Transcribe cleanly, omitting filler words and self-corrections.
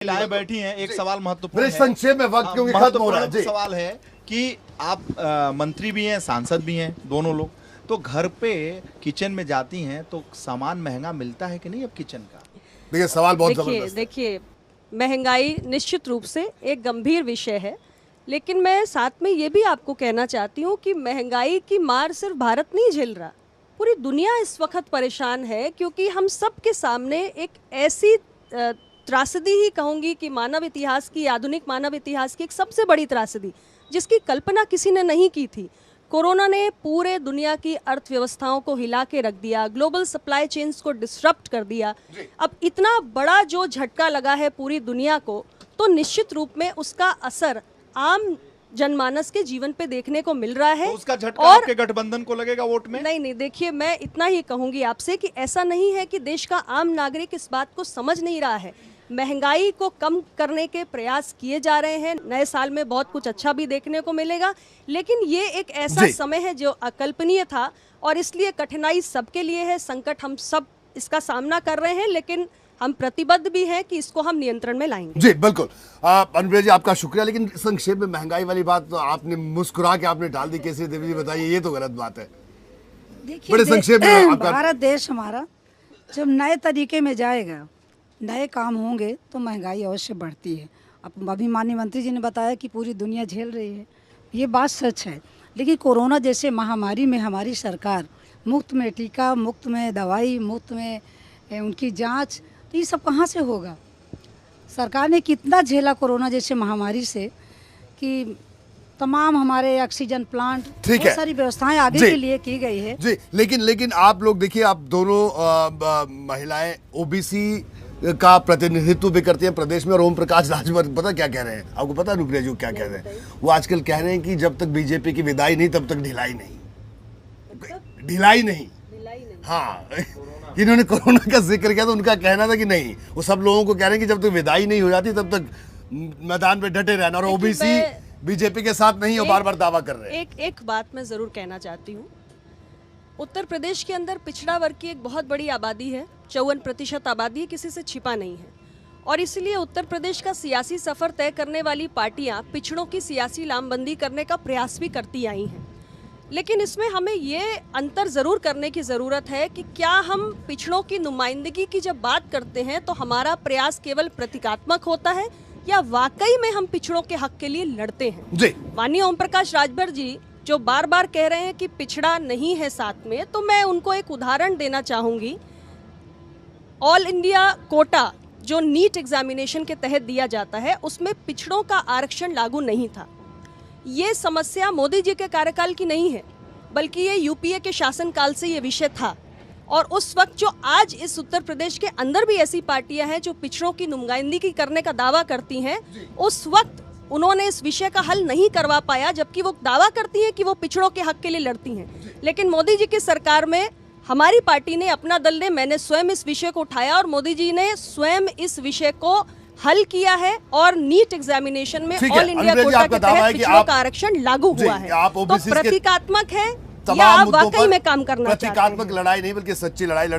महिलाएं बैठी हैं। एक सवाल महत्वपूर्ण है, संक्षेप में वक्त क्योंकि खत्म हो रहा है। सवाल है कि आप मंत्री भी हैं, सांसद भी हैं, दोनों लोग, तो घर पे किचन में जाती हैं तो सामान महंगा मिलता है कि नहीं अब किचन का? देखिए सवाल बहुत जबरदस्त है। देखिए महंगाई निश्चित रूप से एक गंभीर विषय है, लेकिन मैं साथ में ये भी आपको कहना चाहती हूँ कि महंगाई की मार सिर्फ भारत नहीं झेल रहा, पूरी दुनिया इस वक्त परेशान है, क्योंकि हम सब के सामने एक ऐसी त्रासदी ही कहूँगी कि मानव इतिहास की, आधुनिक मानव इतिहास की एक सबसे बड़ी त्रासदी जिसकी कल्पना किसी ने नहीं की थी। कोरोना ने पूरे दुनिया की अर्थव्यवस्थाओं को हिला के रख दिया, ग्लोबल सप्लाई चेन्स को डिसरप्ट कर दिया। अब इतना बड़ा जो झटका लगा है पूरी दुनिया को, तो निश्चित रूप में उसका असर आम जनमानस के जीवन पे देखने को मिल रहा है। तो उसका झटका आपके गठबंधन को लगेगा वोट में? नहीं, देखिए मैं इतना ही कहूंगी आपसे कि ऐसा नहीं है कि देश का आम नागरिक इस बात को समझ नहीं रहा है। महंगाई को कम करने के प्रयास किए जा रहे हैं, नए साल में बहुत कुछ अच्छा भी देखने को मिलेगा, लेकिन ये एक ऐसा समय है जो अकल्पनीय था और इसलिए कठिनाई सबके लिए है। संकट हम सब इसका सामना कर रहे हैं, लेकिन हम प्रतिबद्ध भी हैं कि इसको हम नियंत्रण में लाएंगे। जी बिल्कुल। अनुप्रिया जी आपका शुक्रिया, लेकिन संक्षेप में महंगाई वाली बात तो आपने मुस्कुरा के आपने डाल दी। केसरी देवी जी बताइए, ये तो गलत बात है। देखिए बड़े संक्षेप में भारत देश हमारा जब नए तरीके में जाएगा, नए काम होंगे तो महंगाई अवश्य बढ़ती है। अब अभी माननीय मंत्री जी ने बताया कि पूरी दुनिया झेल रही है, ये बात सच है, लेकिन कोरोना जैसे महामारी में हमारी सरकार मुफ्त में टीका, मुफ्त में दवाई, मुफ्त में उनकी जांच, तो ये सब कहाँ से होगा? सरकार ने कितना झेला कोरोना जैसे महामारी से कि तमाम हमारे ऑक्सीजन प्लांट, बहुत सारी व्यवस्थाएं आगे के लिए की गई है। जी, लेकिन आप लोग देखिए, आप दोनों महिलाएं ओबीसी का प्रतिनिधित्व भी करती हैं प्रदेश में, और ओम प्रकाश राजभर पता क्या कह रहे हैं आपको? पता है अनुप्रिया जी क्या कह रहे हैं? वो आजकल कह रहे हैं कि जब तक बीजेपी की विदाई नहीं तब तक ढिलाई नहीं। हाँ, इन्होंने कोरोना का जिक्र किया तो उनका कहना था कि नहीं, वो सब लोगों को कह रहे हैं कि जब तक विदाई नहीं हो जाती तब तक मैदान पे डटे रहना, और ओबीसी बीजेपी के साथ नहीं हो, बार-बार दावा कर रहे हैं। एक बात मैं जरूर कहना चाहती हूँ, उत्तर प्रदेश के अंदर पिछड़ा वर्ग की एक बहुत बड़ी आबादी है, 54% आबादी है, किसी से छिपा नहीं है, और इसलिए उत्तर प्रदेश का सियासी सफर तय करने वाली पार्टियां पिछड़ों की सियासी लामबंदी करने का प्रयास भी करती आई हैं। लेकिन इसमें हमें ये अंतर जरूर करने की ज़रूरत है कि क्या हम पिछड़ों की नुमाइंदगी की जब बात करते हैं तो हमारा प्रयास केवल प्रतीकात्मक होता है या वाकई में हम पिछड़ों के हक के लिए लड़ते हैं। माननीय ओम प्रकाश राजभर जी जो बार बार कह रहे हैं कि पिछड़ा नहीं है साथ में, तो मैं उनको एक उदाहरण देना चाहूँगी। ऑल इंडिया कोटा जो नीट एग्जामिनेशन के तहत दिया जाता है, उसमें पिछड़ों का आरक्षण लागू नहीं था। ये समस्या मोदी जी के कार्यकाल की नहीं है, बल्कि ये यूपीए के शासनकाल से ये विषय था, और उस वक्त जो आज इस उत्तर प्रदेश के अंदर भी ऐसी पार्टियां हैं जो पिछड़ों की नुमाइंदगी करने का दावा करती हैं, उस वक्त उन्होंने इस विषय का हल नहीं करवा पाया, जबकि वो दावा करती हैं कि वो पिछड़ों के हक के लिए लड़ती हैं। लेकिन मोदी जी की सरकार में हमारी पार्टी ने, अपना दल ने, मैंने स्वयं इस विषय को उठाया और मोदी जी ने स्वयं इस विषय को हल किया है, और नीट एग्जामिनेशन में ऑल इंडिया कोटा के तहत पिछड़ों का आरक्षण लागू हुआ है। तो प्रतीकात्मक है या आप वाकई में काम करना चाहते हैं? प्रतीकात्मक लड़ाई नहीं बल्कि सच्ची लड़ाई लड़